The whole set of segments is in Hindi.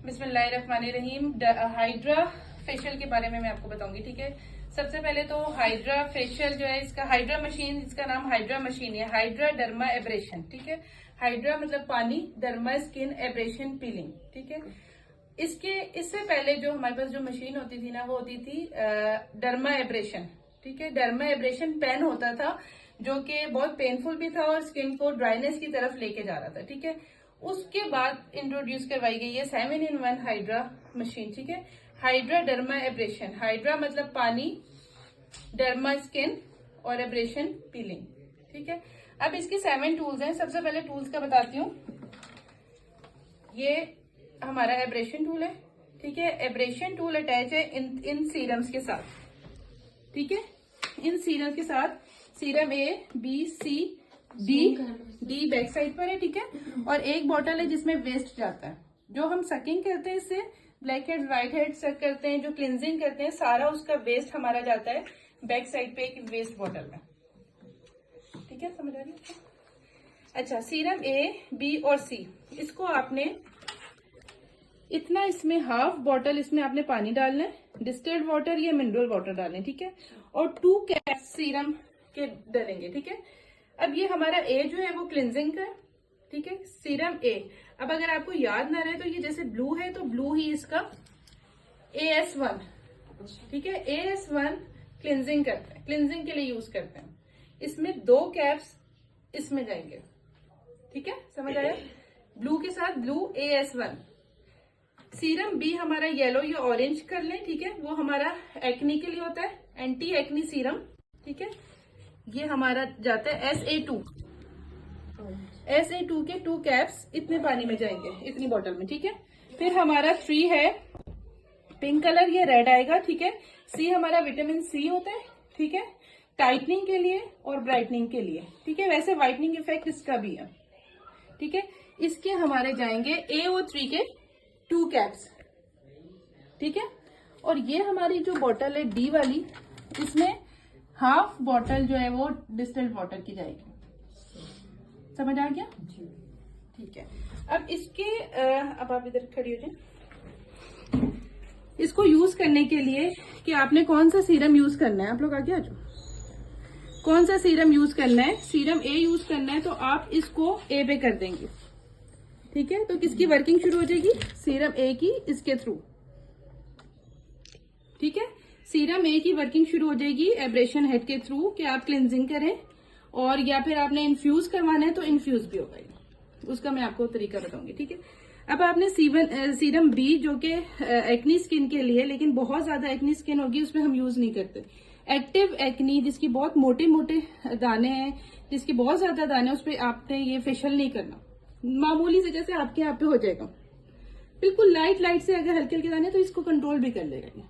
बिस्मिल्लाहिर्रहमानिर्रहीम। हाइड्रा फेशियल के बारे में मैं आपको बताऊंगी, ठीक है। सबसे पहले तो हाइड्रा फेशियल जो है, इसका हाइड्रा मशीन, इसका नाम हाइड्रा मशीन है, हाइड्रा डर्मा एब्रेशन, ठीक है। हाइड्रा मतलब पानी, डर्मा स्किन, एब्रेशन पीलिंग, ठीक है। इससे पहले जो हमारे पास जो मशीन होती थी ना, वो होती थी डर्मा एब्रेशन, ठीक है। डर्मा एब्रेशन पेन होता था जो कि बहुत पेनफुल भी था और स्किन को ड्राइनेस की तरफ लेके जा रहा था, ठीक है। उसके बाद इंट्रोड्यूस करवाई गई है 7-in-1 हाइड्रा मशीन, ठीक है। हाइड्रा डर्मा एब्रेशन, हाइड्रा मतलब पानी, डर्मा स्किन और एब्रेशन पीलिंग, ठीक है। अब इसकी 7 टूल्स हैं। सबसे पहले टूल्स का बताती हूँ। ये हमारा एब्रेशन टूल है, ठीक है। एब्रेशन टूल अटैच है इन सीरम्स के साथ, ठीक है। इन सीरम्स के साथ serum A B C D back side पर है, ठीक है। और एक बॉटल है जिसमें वेस्ट जाता है, जो हम सकिंग करते हैं, इससे ब्लैक हेड व्हाइट हेड सक करते हैं, जो क्लिनजिंग करते हैं, सारा उसका वेस्ट हमारा जाता है बैक साइड पे एक वेस्ट बॉटल में, ठीक है। समझ आ रही है? अच्छा, सीरम A B और C, इसको आपने इतना, इसमें हाफ बॉटल इसमें आपने पानी डालना है, डिस्टिल्ड वाटर या मिनरल वाटर डालना है, ठीक है। और 2 कैप्स सीरम के डलेंगे, ठीक है। अब ये हमारा A जो है वो क्लिनजिंग का, ठीक है, सीरम A। अब अगर आपको याद ना रहे तो ये जैसे ब्लू है तो ब्लू ही इसका AS1, ठीक है। AS1 क्लिनजिंग करते हैं, क्लिनजिंग के लिए यूज करते हैं। इसमें 2 कैप्स इसमें जाएंगे, ठीक है। समझ आया? ब्लू के साथ ब्लू AS1। सीरम B हमारा येलो या ऑरेंज कर लें, ठीक है। वो हमारा एक्नी के लिए होता है, एंटी एक्नी सीरम, ठीक है। ये हमारा जाता है SA2 के 2 कैप्स इतने पानी में जाएंगे, इतनी बोतल में, ठीक है। फिर हमारा 3 है पिंक कलर, ये रेड आएगा, ठीक है। C हमारा विटामिन C होता है, ठीक है, टाइटनिंग के लिए और ब्राइटनिंग के लिए, ठीक है। वैसे व्हाइटनिंग इफेक्ट इसका भी है, ठीक है। इसके हमारे जाएंगे AO3 के 2 कैप्स, ठीक है। और ये हमारी जो बोतल है D वाली, इसमें हाफ बॉटल जो है वो डिस्टिल्ड वाटर की जाएगी। समझ आ गया? ठीक है। अब इसके अब आप इधर खड़ी हो जाए। इसको यूज करने के लिए कि आपने कौन सा सीरम यूज करना है, आप लोग आगे आ जाओ। कौन सा सीरम यूज करना है? सीरम A यूज करना है तो आप इसको A पे कर देंगे, ठीक है। तो किसकी वर्किंग शुरू हो जाएगी? सीरम A की, इसके थ्रू, ठीक है। सीरम A की वर्किंग शुरू हो जाएगी एब्रेशन हेड के थ्रू कि आप क्लिनजिंग करें, और या फिर आपने इन्फ्यूज करवाना है तो इन्फ्यूज भी होगा, उसका मैं आपको तरीका बताऊंगी, ठीक है। अब आपने सीरम B जो कि एक्नी स्किन के लिए, लेकिन बहुत ज्यादा एक्नी स्किन होगी उसमें हम यूज नहीं करते। एक्टिव एक्नी जिसकी बहुत मोटे मोटे दाने हैं, जिसकी बहुत ज्यादा दाने, उस पर आपने ये फेशियल नहीं करना। मामूली से जैसे आपके यहाँ पे हो जाएगा, बिल्कुल लाइट लाइट से अगर हल्के हल्के दाने तो इसको कंट्रोल भी कर लेगा,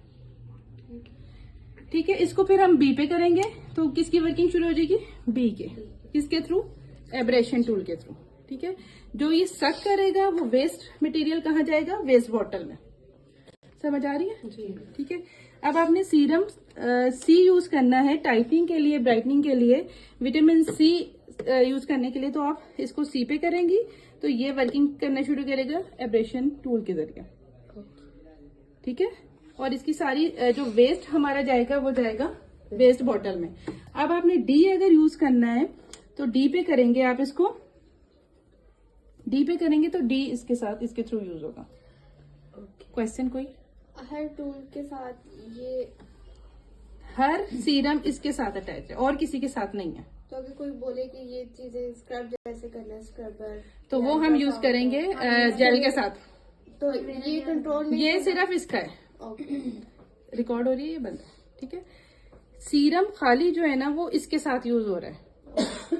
ठीक है। इसको फिर हम B पे करेंगे तो किसकी वर्किंग शुरू हो जाएगी? B के, किसके थ्रू? एब्रेशन टूल के थ्रू, ठीक है। जो ये सक करेगा वो वेस्ट मटेरियल कहाँ जाएगा? वेस्ट बॉटल में। समझ आ रही है? ठीक है। अब आपने सीरम C यूज करना है टाइटनिंग के लिए, ब्राइटनिंग के लिए, विटामिन C यूज करने के लिए, तो आप इसको C पे करेंगी तो ये वर्किंग करना शुरू करेगा एब्रेशन टूल के जरिए, ठीक है। और इसकी सारी जो वेस्ट हमारा जाएगा वो जाएगा वेस्ट बॉटल में। अब आपने D अगर यूज करना है तो D पे करेंगे, आप इसको D पे करेंगे तो D इसके साथ, इसके थ्रू यूज होगा। क्वेश्चन कोई? हर टूल के साथ ये, हर सीरम इसके साथ अटैच है और किसी के साथ नहीं है। तो अगर कोई बोले कि ये चीजें स्क्रब जैसे करना है, स्क्रबर, तो वो हम यूज करेंगे जेल के साथ। तो ये कंट्रोल में, ये सिर्फ इसका है। रिकॉर्ड हो रही है ये बंद, ठीक है। सीरम खाली जो है ना वो इसके साथ यूज हो रहा है,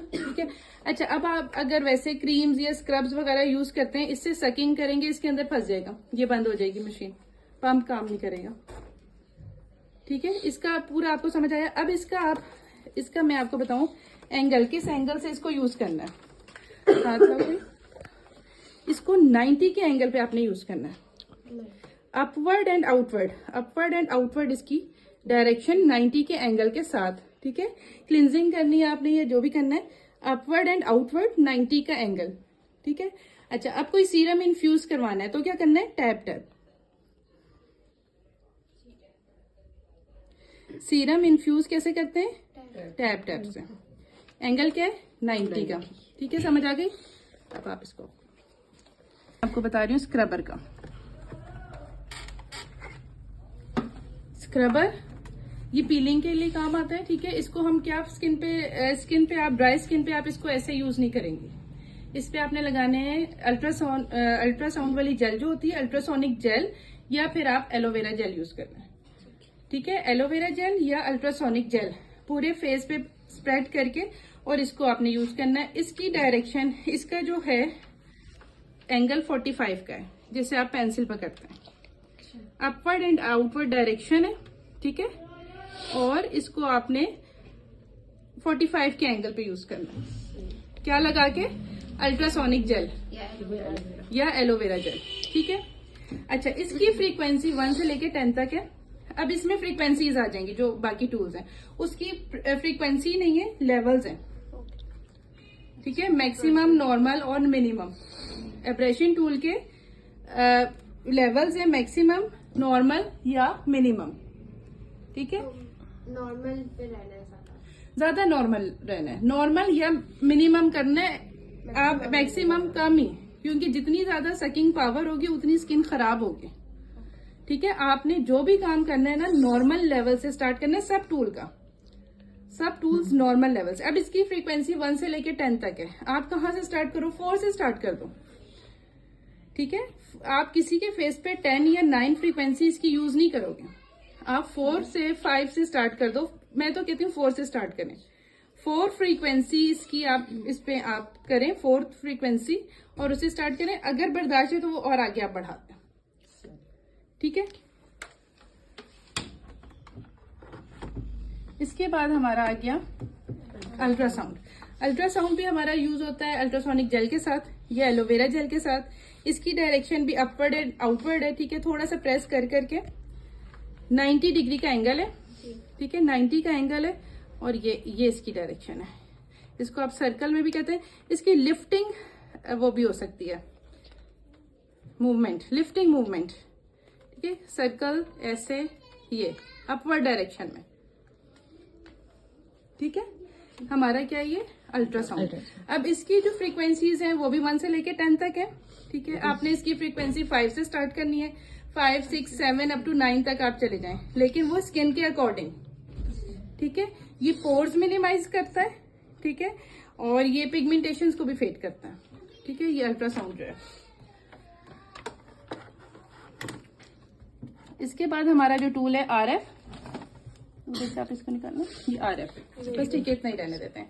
ठीक है। अच्छा, अब आप अगर वैसे क्रीम्स या स्क्रब्स वगैरह यूज करते हैं, इससे सकिंग करेंगे, इसके अंदर फंस जाएगा, ये बंद हो जाएगी मशीन, पंप काम नहीं करेगा, ठीक है। इसका पूरा आपको समझ आया? अब इसका मैं आपको बताऊं एंगल, किस एंगल से इसको यूज करना है। हाथ लगाओ। इसको 90 के एंगल पे आपने यूज करना है, upward and outward, upward and outward इसकी डायरेक्शन 90 के एंगल के साथ, ठीक है। क्लिनजिंग करनी है आपने, ये जो भी करना है, अपवर्ड एंड आउटवर्ड 90 का एंगल, ठीक है। अच्छा, अब कोई सीरम इन्फ्यूज करवाना है तो क्या करना है, टैप टैप। सीरम इन्फ्यूज कैसे करते हैं, टैप टैप से। एंगल क्या है, 90 का। ठीक है, समझ आ गई। अब आप इसको, आपको बता रही हूँ स्क्रबर का। स्क्रबर ये पीलिंग के लिए काम आता है। ठीक है, इसको हम क्या स्किन पे आप ड्राई स्किन पे आप इसको ऐसे यूज नहीं करेंगे। इस पे आपने लगाने हैं अल्ट्रासाउंड वाली जेल जो होती है, अल्ट्रासोनिक जेल, या फिर आप एलोवेरा जेल यूज करना है। ठीक है, एलोवेरा जेल या अल्ट्रासोनिक जेल पूरे फेस पे स्प्रेड करके और इसको आपने यूज करना है। इसकी डायरेक्शन, इसका जो है एंगल 45 का है, जैसे आप पेंसिल पकड़ते हैं। अपवर्ड एंड आउटवर्ड डायरेक्शन है। ठीक है, और इसको आपने 45 के एंगल पे यूज करना है। क्या लगा के, अल्ट्रासोनिक जेल या एलोवेरा जेल। ठीक है, अच्छा, इसकी फ्रीक्वेंसी 1 से लेके 10 तक है। अब इसमें फ्रीक्वेंसीज आ जाएंगी जो बाकी टूल्स हैं, उसकी फ्रीक्वेंसी नहीं है, लेवल्स हैं। ठीक है, मैक्सिमम, नॉर्मल और मिनिमम। एब्रेशन टूल के लेवल्स है, मैक्सिमम, नॉर्मल या मिनिमम। ठीक है, नॉर्मल पे रहना है, ज्यादा नॉर्मल रहना है, नॉर्मल या मिनिमम करना है। आप मैक्सिमम कम ही, क्योंकि जितनी ज्यादा सकिंग पावर होगी उतनी स्किन खराब होगी। ठीक है, आपने जो भी काम करना है ना, नॉर्मल लेवल से स्टार्ट करना है। सब टूल का, सब टूल्स नॉर्मल लेवल से। अब इसकी फ्रीक्वेंसी 1 से लेके 10 तक है। आप कहाँ से स्टार्ट करो, 4 से स्टार्ट कर दो। ठीक है, आप किसी के फेस पे 10 या 9 फ्रीक्वेंसी इसकी यूज नहीं करोगे। आप 4 से 5 से स्टार्ट कर दो। मैं तो कहती हूँ 4 से स्टार्ट करें। 4 फ्रीक्वेंसी इसकी आप इस पे आप करें, 4th फ्रीक्वेंसी, और उसे स्टार्ट करें। अगर बर्दाश्त है तो वो और आगे आप बढ़ाते हैं। ठीक है, इसके बाद हमारा आ गया अल्ट्रासाउंड। अल्ट्रासाउंड भी हमारा यूज होता है अल्ट्रासोनिक जेल के साथ या एलोवेरा जेल के साथ। इसकी डायरेक्शन भी अपवर्ड एंड आउटवर्ड है। ठीक है, थोड़ा सा प्रेस कर करके 90 डिग्री का एंगल है। ठीक है, 90 का एंगल है, और ये इसकी डायरेक्शन है। इसको आप सर्कल में भी कहते हैं। इसकी लिफ्टिंग वो भी हो सकती है, मूवमेंट, लिफ्टिंग मूवमेंट। ठीक है, सर्कल ऐसे, ये अपवर्ड डायरेक्शन में। ठीक है, हमारा क्या है, ये अल्ट्रासाउंड। अब इसकी जो फ्रीक्वेंसीज हैं वो भी 1 से लेके 10 तक है। ठीक है, आपने इसकी फ्रीक्वेंसी 5 से स्टार्ट करनी है। 5, 6, 7 अप टू 9 तक आप चले जाएं, लेकिन वो स्किन के अकॉर्डिंग। ठीक है, ये पोर्स मिनिमाइज करता है। ठीक है, और ये पिगमेंटेशंस को भी फेड करता है। ठीक है, ये अल्ट्रासाउंड जो है। इसके बाद हमारा जो टूल है RF। जैसे आप इसको निकालना, ये RF, बस ठीक है, इतना ही रहने देते हैं।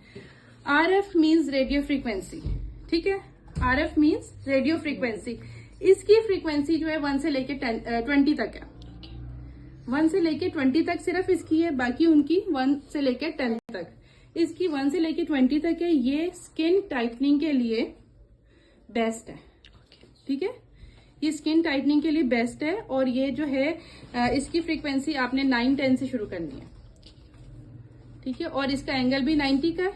RF means radio frequency. ठीक है, RF मीन्स रेडियो फ्रीक्वेंसी। इसकी फ्रीक्वेंसी जो है 1 से लेके 20 तक है। 1 से लेके 20 तक सिर्फ इसकी है, बाकी उनकी 1 से लेके 10 तक। इसकी 1 से लेके 20 तक है। ये स्किन टाइटनिंग के लिए बेस्ट है। ठीक है, ये स्किन टाइटनिंग के लिए बेस्ट है। और ये जो है इसकी फ्रीक्वेंसी आपने 9-10 से शुरू करनी है। ठीक है, और इसका एंगल भी 90 का है।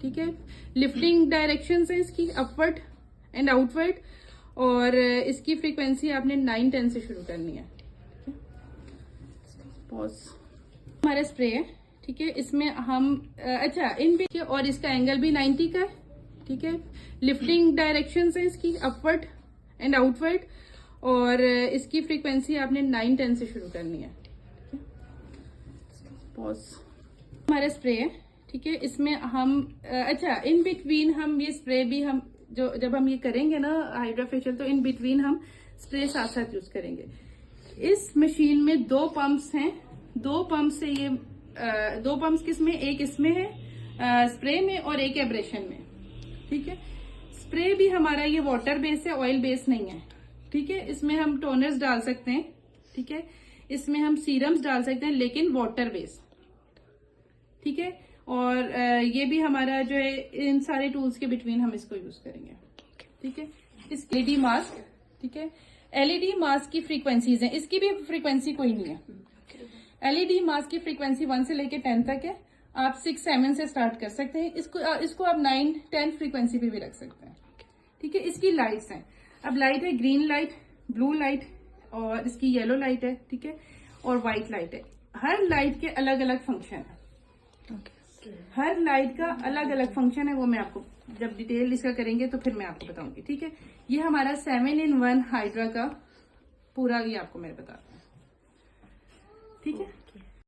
ठीक है, लिफ्टिंग डायरेक्शन है इसकी, अपवर्ड एंड आउटवर्ड, और इसकी फ्रीक्वेंसी आपने 9-10 से शुरू करनी है। पॉज। हमारा स्प्रे है। ठीक है, इसमें हम अच्छा इन भी, और इसका एंगल भी 90 का है। ठीक है, लिफ्टिंग डायरेक्शन है इसकी, अपवर्ड एंड आउटवर्ड, और इसकी फ्रीक्वेंसी आपने 9-10 से शुरू करनी है। पॉज। हमारा स्प्रे है। ठीक है, इसमें हम अच्छा इन बिटवीन हम ये स्प्रे भी हम जब हम ये करेंगे ना हाइड्रा फेशियल, तो इन बिटवीन हम स्प्रे साथ साथ यूज करेंगे। इस मशीन में 2 पंप्स हैं। 2 पंप से ये 2 पंप्स किसमें, एक इसमें है स्प्रे में, और एक एब्रेशन में। ठीक है, स्प्रे भी हमारा ये वाटर बेस है, ऑयल बेस नहीं है। ठीक है, इसमें हम टोनर्स डाल सकते हैं। ठीक है, इसमें हम सीरम्स डाल सकते हैं, लेकिन वाटर बेस। ठीक है, और ये भी हमारा जो है इन सारे टूल्स के बिटवीन हम इसको यूज करेंगे। ठीक है, इस LED मास्क। ठीक है, LED मास्क की फ्रीक्वेंसीज हैं, इसकी भी फ्रीक्वेंसी कोई नहीं है। LED मास्क की फ्रीक्वेंसी 1 से लेके 10 तक है। आप 6-7 से स्टार्ट कर सकते हैं। इसको आप 9-10 फ्रीक्वेंसी पे भी रख सकते हैं। ठीक है। इसकी लाइट्स हैं, अब लाइट है ग्रीन लाइट, ब्लू लाइट और इसकी येलो लाइट है, ठीक है, और व्हाइट लाइट है। हर लाइट के अलग अलग फंक्शन है, हर लाइट का अलग अलग फंक्शन है, वो मैं आपको जब डिटेल इसका करेंगे तो फिर मैं आपको बताऊंगी, ठीक है। ये हमारा 7-in-1 हाइड्रा का पूरा ये आपको मैं बता रहा हूँ, ठीक है।